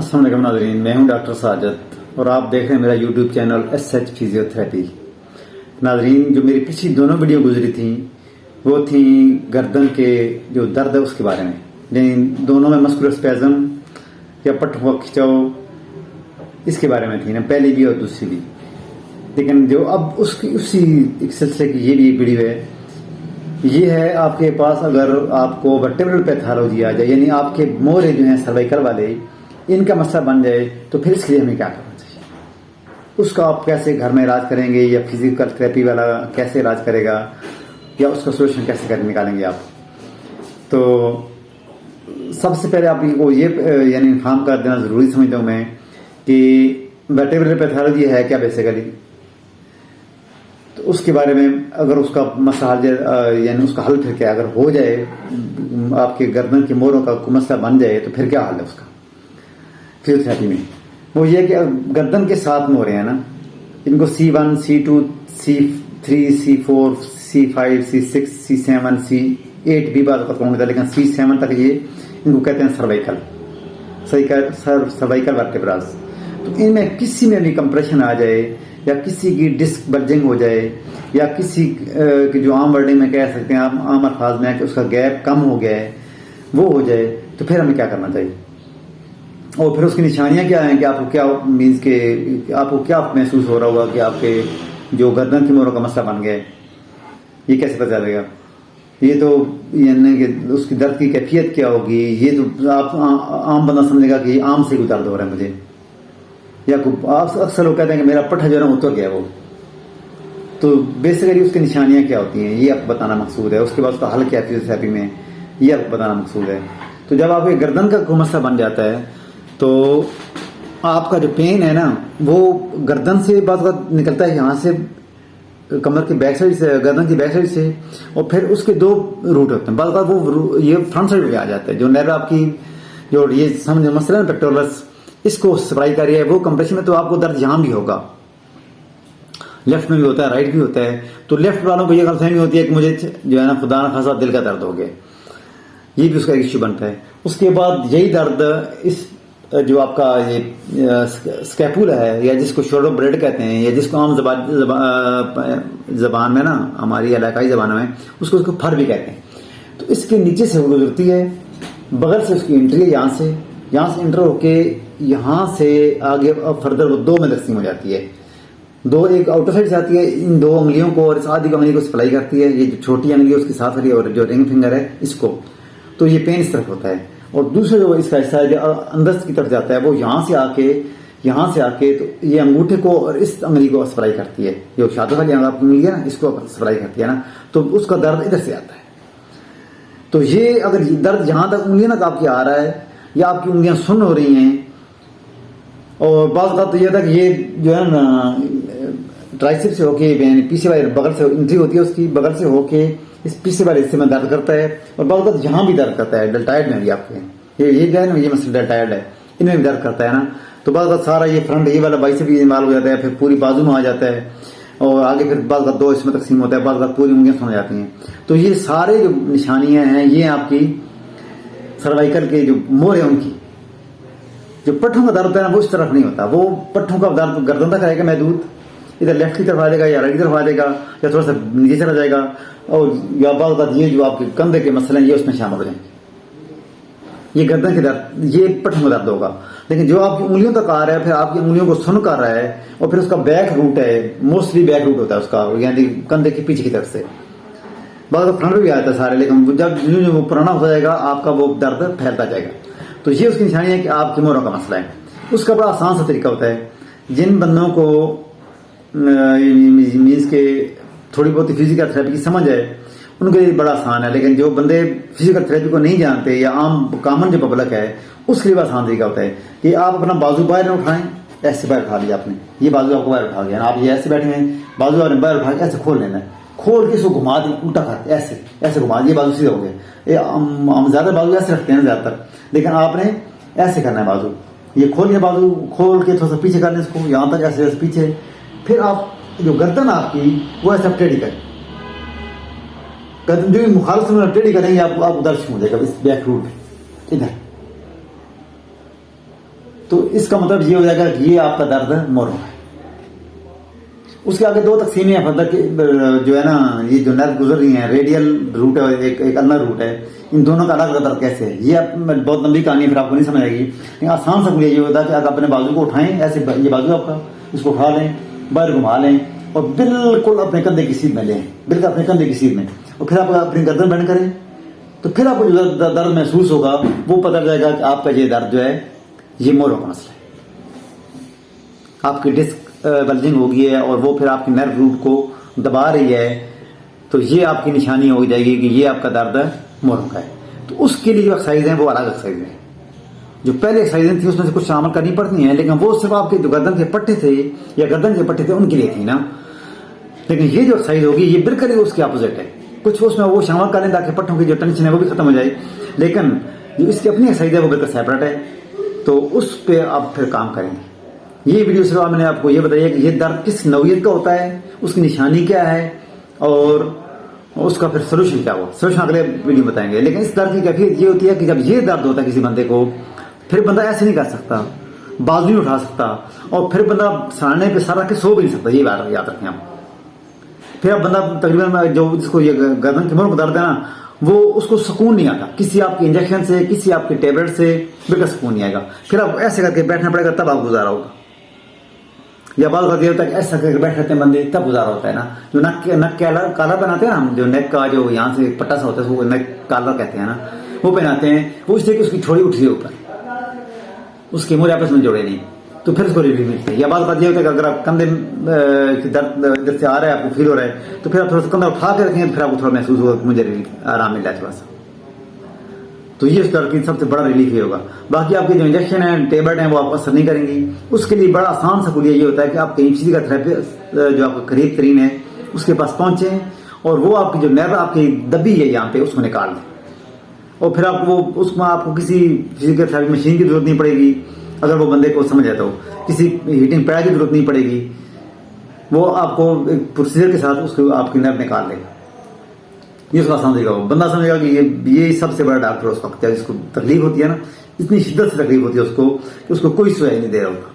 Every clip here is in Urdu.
السلام علیکم ناظرین، میں ہوں ڈاکٹر ساجد اور آپ دیکھ رہے ہیں میرا یوٹیوب چینل SH فزیوتھراپی۔ ناظرین، جو میری پچھلی دونوں ویڈیو گزری تھیں وہ تھیں گردن کے جو درد ہے اس کے بارے میں، یعنی دونوں میں مسکولر اسپیزم یا پٹھوں کا کھچاؤ اس کے بارے میں تھی نا، پہلی بھی اور دوسری بھی۔ لیکن جو اب اسی ایک سلسلے کی یہ بھی ایک ویڈیو ہے، یہ ہے آپ کے پاس اگر آپ کو ورٹیبرل پیتھالوجی آ جائے، یعنی آپ کے مورے جو ہیں سروائیکل والے ان کا مسئلہ بن جائے، تو پھر اس کے لیے ہمیں کیا کرنا چاہیے، اس کا آپ کیسے گھر میں علاج کریں گے، یا فزیکل تھراپی والا کیسے علاج کرے گا، یا اس کا سولوشن کیسے کر نکالیں گے آپ۔ تو سب سے پہلے آپ کو یہ یعنی انفارم کر دینا ضروری سمجھتا ہوں میں کہ ورٹیبرل پیتھالوجی ہے کیا بیسیکلی، تو اس کے بارے میں اگر اس کا مسئلہ حل یعنی اس کا حل پھر کیا اگر ہو جائے، آپ کے گردن کے موڑوں کا مسئلہ بن جائے تو پھر کیا حل ہے اس کا فزیوتھراپی میں۔ وہ یہ کہ گردن کے 7 موڑے ہیں نا، ان کو C1 C2 C3 C4 C5 C6 C7 C8 بھی بعض اوقات ہوتا ہے، لیکن C7 تک یہ ان کو کہتے ہیں سروائیکل ورٹیبراز۔ تو ان میں کسی میں بھی کمپریشن آ جائے، یا کسی کی ڈسک بلجنگ ہو جائے، یا کسی کی جو عام ورڈنگ میں کہہ سکتے ہیں عام الفاظ میں کہ اس کا گیپ کم ہو گیا ہے، وہ ہو جائے، تو پھر ہمیں کیا کرنا چاہیے، اور پھر اس کی نشانیاں کیا ہیں کہ آپ کو کیا مینس کہ آپ کو کیا محسوس ہو رہا ہوگا کہ آپ کے جو گردن کے موڑوں کا مسئلہ بن گیا ہے، یہ کیسے پتہ چلے گا۔ یہ تو یعنی کہ اس کی درد کی کیفیت کیا ہوگی، یہ تو آپ عام بندہ سمجھے گا کہ یہ عام سے کوئی درد ہو رہا ہے مجھے، یا اکثر لوگ کہتے ہیں کہ میرا پٹھا جو ہے نا اتر گیا وہ۔ تو بیسیکلی اس کی نشانیاں کیا ہوتی ہیں یہ آپ کو بتانا مقصود ہے، اس کے بعد اس کا حل کیا ہے فزیوتھراپی میں یہ آپ کو بتانا مقصود ہے۔ تو جب آپ کے گردن کا کوئی مسئلہ بن جاتا ہے تو آپ کا جو پین ہے نا وہ گردن سے بعض وقت نکلتا ہے، یہاں سے کمر کی بیک سائڈ سے، گردن کی بیک سائڈ سے، اور پھر اس کے 2 روٹ ہوتے ہیں۔ بعض وقت وہ یہ فرنٹ سائڈ پہ آ جاتا ہے، جو نرو آپ کی جو یہ سمجھ مسئلہ ہے پیکٹورلس، اس کو سپلائی کر رہی ہے وہ کمپریشن میں، تو آپ کو درد یہاں بھی ہوگا، لیفٹ میں بھی ہوتا ہے رائٹ بھی ہوتا ہے۔ تو لیفٹ والوں کو یہ غلط فہمی ہوتی ہے کہ مجھے جو ہے نا خدا نہ خاصا دل کا درد ہو گیا، یہ بھی اس کا ایشو بنتا ہے۔ اس کے بعد یہی درد اس جو آپ کا یہ اسکیپولا ہے، یا جس کو شولڈر بلیڈ کہتے ہیں، یا جس کو عام زبان میں نا ہماری علاقائی زبان میں اس کو پھر بھی کہتے ہیں، تو اس کے نیچے سے وہ گزرتی ہے، بغل سے اس کی انٹری ہے، یہاں سے انٹر ہو کے یہاں سے آگے فردر وہ 2 میں تقسیم ہو جاتی ہے۔ 2 ایک آؤٹر سائڈ سے آتی ہے، ان 2 انگلیوں کو اور اس آدھی انگلی کو سپلائی کرتی ہے، یہ جو چھوٹی انگلی ہے اس کے ساتھ والی اور جو رنگ فنگر ہے اس کو، تو یہ پین اس طرف ہوتا ہے۔ اور دوسرا جو اس کا حصہ ہے جو اندر کی طرف جاتا ہے وہ یہاں سے آ کے تو یہ انگوٹھے کو اور اس انگلی کو سپلائی کرتی ہے، جو شادو والی آپ کی انگلی ہے نا اس کو سپلائی کرتی ہے نا، تو اس کا درد ادھر سے آتا ہے۔ تو یہ اگر درد جہاں تک انگلیاں تک آپ کی آ رہا ہے، یا آپ کی انگلیاں سن ہو رہی ہیں، اور بعض اوقات تو یہ تھا کہ یہ جو ہے نا ٹرائسپ سے ہو کے یعنی پیچھے والے بغل سے انٹری ہوتی ہے، اس کی بغل سے ہو کے اس پیچھے والے حصے میں درد کرتا ہے، اور بعض اوقات یہاں بھی درد کرتا ہے، ڈیلٹائڈ میں بھی آپ کے یہ جو ہے نا یہ مسئلہ ڈیلٹائڈ ہے، ان میں بھی درد کرتا ہے نا۔ تو بعض اوقات سارا یہ فرنٹ یہ والا بائسپ بھی انوالو ہو جاتا ہے، پھر پوری بازو میں آ جاتا ہے، اور آگے پھر بعض اوقات 2 اس میں تقسیم ہوتا ہے، بعض اوقات پوری انگلیاں سن جاتی ہیں۔ تو یہ سارے جو نشانیاں ہیں یہ آپ کی سروائیکل کے جو موڑ ہیں ان کی، جو پٹھوں کا درد ہوتا ہے نا وہ اس طرف نہیں ہوتا، وہ پٹھوں کا درد گردن تک رہے گا محدود، ادھر لیفٹ کی طرف آ جائے گا یا رائٹ کی طرف آ جائے گا، یا تھوڑا سا نیچے چلا جائے گا، اور یا بعض اوقات یہ جو آپ کے کندھے کے مسئلے ہیں یہ اس میں شامل ہو جائیں گے۔ یہ گردن کے درد، یہ پٹھوں کا درد ہوگا۔ لیکن جو آپ کی انگلیوں تک آ رہا ہے، پھر آپ کی انگلیوں کو سن کر رہا ہے، اور پھر اس کا بیک روٹ ہے، موسٹلی بیک روٹ ہوتا ہے اس کا، یعنی کندھے کے پیچھے کی طرف سے، بعض فرنٹ بھی آتا ہے سارے، لیکن جب جو وہ پرانا ہو جائے گا آپ کا وہ درد پھیلتا جائے گا۔ تو یہ اس کی نشانی ہے کہ آپ کے موڑوں کا مسئلہ ہے۔ اس کا بڑا آسان سا طریقہ ہوتا ہے، جن بندوں کو مینس کے تھوڑی بہت فزیکل تھراپی کی سمجھ ہے ان کے لیے بڑا آسان ہے، لیکن جو بندے فزیکل تھراپی کو نہیں جانتے یا عام کامن جو پبلک ہے اس کے لیے آسان طریقہ ہوتا ہے کہ آپ اپنا بازو باہر نہ اٹھائیں، ایسے باہر اٹھا لیا آپ نے، یہ بازو آپ کو باہر اٹھا گیا، آپ یہ ایسے بیٹھے ہیں، بازو آپ نے باہر اٹھا کے ایسے کھول لینا ہے، کھول کے اس کو گھما دیں الٹا کر کے ایسے گھما دیں، یہ بازو سیدھا ہو گیا۔ ہم زیادہ بازو ایسے رکھتے ہیں زیادہ تر، لیکن آپ نے ایسے کرنا ہے، بازو یہ کھول کے بازو کھول کے تھوڑا سا پیچھے کرنا ہے اس کو، یہاں تک ایسے پیچھے، پھر آپ جو گردن آپ کی وہ ایسا ٹیڑھی کریں، جو مخالف میں ٹیڑھی کریں گے آپ کو درد ہو جائے گا اس بیک روٹ ادھر۔ تو اس کا مطلب یہ ہو جائے گا کہ یہ آپ کا درد موروں ہے. اس کے آگے 2 تقسیمیں ہیں فردر کی جو ہے نا, یہ جو نرو گزر رہی ہیں, ریڈیل روٹ ہے اور ایک النر روٹ ہے, ان دونوں کا الگ درد کیسے ہے, یہ بہت لمبی کہانی ہے, پھر آپ کو نہیں سمجھ آئے گی. لیکن آسان سا یہ ہوتا ہے کہ آپ اپنے بازو کو اٹھائیں ایسے, یہ بازو آپ کا, اس کو اٹھا لیں, باہر گھما لیں اور بالکل اپنے کندھے کی سیدھ میں لیں, بالکل اپنے کندھے کی سیدھ میں, اور پھر آپ اپنی گردن بینڈ کریں. تو پھر آپ کو جو درد محسوس ہوگا وہ پتہ جائے گا کہ آپ کا یہ درد جو ہے یہ موروں کا مسئلہ ہے. آپ کی ڈسک بلجنگ ہو گئی ہے اور وہ پھر آپ کی نرو روٹ کو دبا رہی ہے, تو یہ آپ کی نشانی ہو جائے گی کہ یہ آپ کا درد موروں کا ہے. تو اس کے لیے جو ایکسرسائز ہیں وہ الگ ایکسرسائز ہیں. جو پہلے ایکسرسائزیں تھیں اس میں سے کچھ شامل کرنی پڑتی ہیں, لیکن وہ صرف آپ کے جو گردن کے پٹھے تھے یا گردن کے پٹھے تھے ان کے لیے تھی نا. لیکن یہ جو ایکسرسائز ہوگی یہ بالکل اس کے اپوزٹ ہے. کچھ اس میں وہ شامل کریں تاکہ پٹھوں کی جو ٹینشن ہے وہ بھی ختم ہو جائے, لیکن جو اس کی اپنی ایکسرسائز ہے وہ بالکل سیپریٹ ہے. تو اس پہ آپ پھر کام کریں گے. یہ ویڈیو صرف میں نے آپ کو یہ بتایا کہ یہ درد کس نوعیت کا ہوتا ہے, اس کی نشانی کیا ہے اور اس کا پھر سولوشن کیا ہوا. سولوشن اگلے ویڈیو بتائیں گے. لیکن اس درد کی کیفیت یہ ہوتی ہے کہ جب یہ درد ہوتا ہے کسی بندے کو, پھر بندہ ایسے نہیں کر سکتا, بازو نہیں اٹھا سکتا, اور پھر بندہ سرانے پہ سر رکھ کے سو بھی نہیں سکتا. یہ بات یاد رکھیں آپ. پھر اب بندہ تقریباً جو جس کو یہ گردن کے موروں کا درد ہے نا, وہ اس کو سکون نہیں آتا کسی آپ کے انجیکشن سے, کسی آپ کے ٹیبلٹ سے, بالکل سکون نہیں آئے گا. پھر آپ ایسے کر کے بیٹھنا پڑے گا تب آپ گزارا ہوگا, یا بعض اوقات یہ ہوتا ہے کہ ایسا کر کے بیٹھ رہتے ہیں بندے تب گزارا ہوتا ہے نا. جو نک کالا پہناتے ہیں نا, جو نیک کا جو یہاں سے پٹا سا ہوتا ہے وہ نیک کالا کہتے ہیں نا, وہ پہناتے ہیں. وہ اس لیے کہ اس کی تھوڑی اٹھی اوپر, اس کے مورے آپس میں جوڑے نہیں, تو پھر اس کو ریلیف ملتی ہے. یا بعض بات یہ ہوتا ہے کہ اگر آپ کندھے درد ادھر سے آ رہا ہے, آپ کو فیل ہو رہا ہے, تو پھر آپ تھوڑا سا کندھا اٹھا کے رکھیں, پھر آپ کو تھوڑا محسوس ہوگا کہ مجھے ریلیف آرام مل رہا ہے تھوڑا سا. تو یہ اس درد کی سب سے بڑا ریلیف یہ ہوگا. باقی آپ کے جو انجیکشن ہیں, ٹیبلٹ ہیں, وہ آپ کو اثر نہیں کریں گی. اس کے لیے بڑا آسان سا کلیہ یہ ہوتا ہے کہ آپ کہیں فزیکل تھراپسٹ جو آپ کا قریب ترین ہے اس کے پاس پہنچیں, اور وہ آپ کی جو نرو آپ کی دبی ہے یہاں پہ اس کو نکال دیں, اور پھر آپ وہ اس میں آپ کو کسی فزیکل تھراپی مشین کی ضرورت نہیں پڑے گی. اگر وہ بندے کو سمجھ آتا ہو, کسی ہیٹنگ پیڈ کی ضرورت نہیں پڑے گی. وہ آپ کو ایک پروسیجر کے ساتھ اس کو آپ کی نرو نکال لے گا. یہ اس کا سمجھے گا, وہ بندہ سمجھے گا کہ یہ سب سے بڑا ڈاکٹر اس وقت ہے. جس کو تکلیف ہوتی ہے نا, اتنی شدت سے تکلیف ہوتی ہے اس کو کہ اس کو کوئی سوائے نہیں دے رہا ہوگا.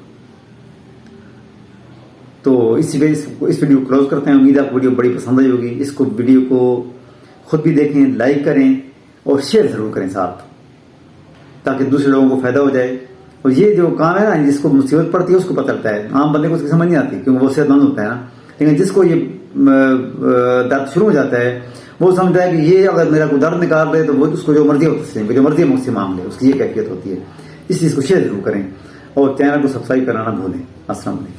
تو اس ویڈیو کو کلوز کرتے ہیں. امید ہے آپ کو ویڈیو بڑی پسند آئی ہوگی. اس کو ویڈیو کو خود بھی دیکھیں, لائک کریں اور شیئر ضرور کریں ساتھ, تاکہ دوسرے لوگوں کو فائدہ ہو جائے. اور یہ جو کام ہے نا, جس کو مصیبت پڑتی ہے اس کو پتہ چلتا ہے, عام بندے کو اس کی سمجھ نہیں آتی کیونکہ وہ صحت مند ہوتا ہے نا. لیکن جس کو یہ درد شروع ہو جاتا ہے وہ سمجھتا ہے کہ یہ اگر میرا کوئی درد نکال دے تو وہ اس کو جو مرضی ہوتا ہے, جو مرضی مجھ سے مانگ لے, اس کی یہ کیفیت ہوتی ہے. اس چیز کو شیئر ضرور کریں اور چینل کو سبسکرائب کرنا نہ بھولیں. السلام علیکم.